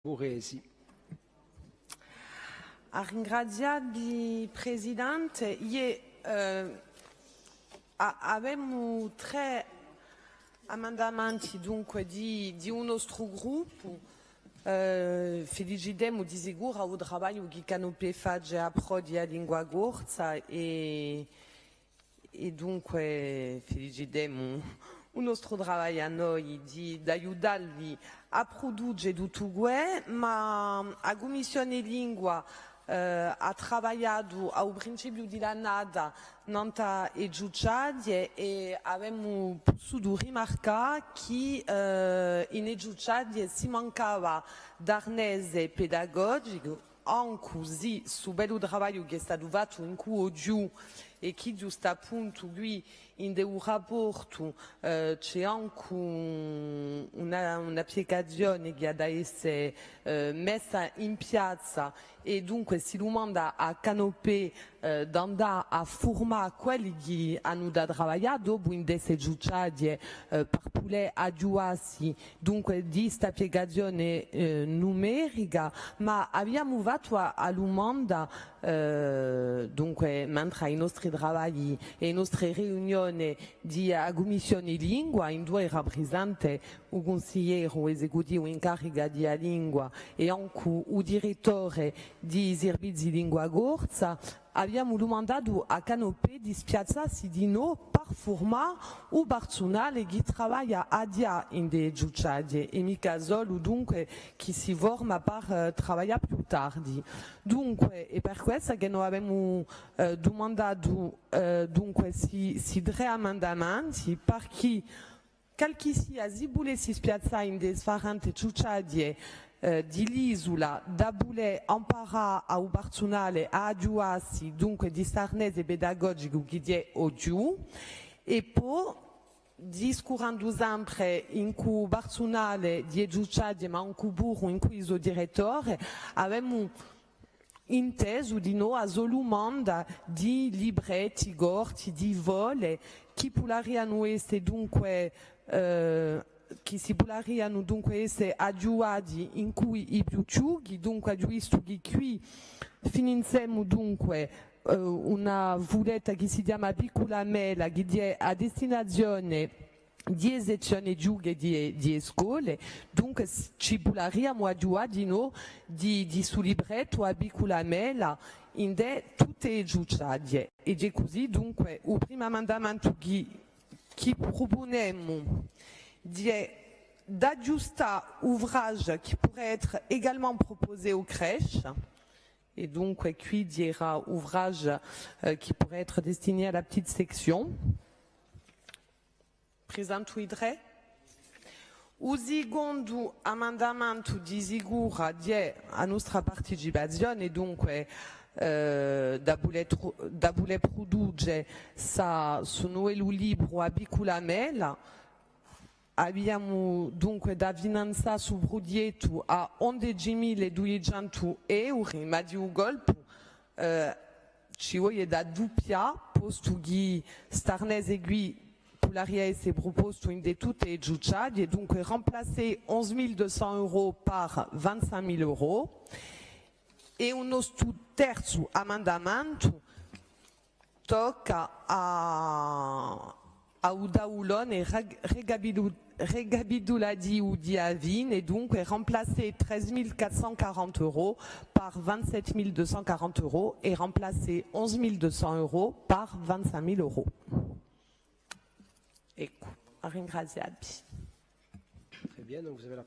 Boresi. Ringraziati Presidente, abbiamo tre emendamenti dunque di un nostro gruppo. Felicitemo di sicuro il lavoro che Canopé fa a prodi a lingua corsa e dunque felicitemo il nostro lavoro a noi di aiutarvi a produrre tutto questo, ma la Commissione Lingua ha lavorato al principio dell'annata nanta e giudicarie e abbiamo potuto rimarcare che in giudicarie si mancava d'arnese pedagogico, anche se su bello lavoro che è stato fatto in cui oggi e che giusto appunto lui in un rapporto c'è anche un'applicazione che deve essere messa in piazza e dunque si domanda a Canopé di andare a formare quelli che hanno da lavorare dopo in queste giudicarie per poter aiutarsi dunque di questa applicazione numerica, ma abbiamo fatto a domanda dunque mentre i nostri lavori e le nostre riunioni di Commissione Lingua in due rappresentanti, il consigliere esecutivo in carica di lingua e anche il direttore di servizi di lingua corsa, abbiamo domandato a Canopé di spiazzarsi di noi per formare il personale che lavora a dia in dei giudicarie e mica solo dunque chi si forma per lavorare più tardi. Dunque è per questo che noi abbiamo domandato dunque si tre emendamenti perché qualche sia si volesse spiazzare in dei differenti giudicarie di l'isola da voler imparare al personale a aiutarsi dunque di starnese pedagogico che è oggi e poi discorrendo sempre in cui personale di giudicarie ma anche burro in cui il direttore abbiamo inteso di noi a solumanda di libretti, gorti, di vole che potrebbero essere dunque che si potrebbero dunque essere aiutati in cui i più giovani, dunque visto che qui finiscono dunque una voletta che si chiama Piccola Mela che è a destinazione di sezioni giughe di scuole, dunque ci potrebbero aiutare di noi di su libretto a Piccola Mela in tutte le giudicarie e è così dunque il primo emendamento che proponiamo d'aggiustare ouvrage qui pourrait être également proposé aux crèches. Et donc, qui dira ouvrage qui pourrait être destiné à la petite section. Présente Ouidre. O secondo emendamento di sicuro è a nostra partecipazione, dunque da voler produrre su nuovo libro a Piccola Mela. Abbiamo dunque da finanziare su progetto a 11.200 euro, ma di un colpo ci vuole da doppia, posto che starnese qui polariese proposto in tutte le giudicarie, dunque remplacer 11.200 euro par 25.000 euro. E un nostro terzo emendamento tocca a Udaulone recapitulatiu di Avin et donc remplacer 13.440 euros par 27.240 euros et remplacer 11.200 euros par 25.000 euros. Ecco, ringraziati. Très bien, donc vous avez la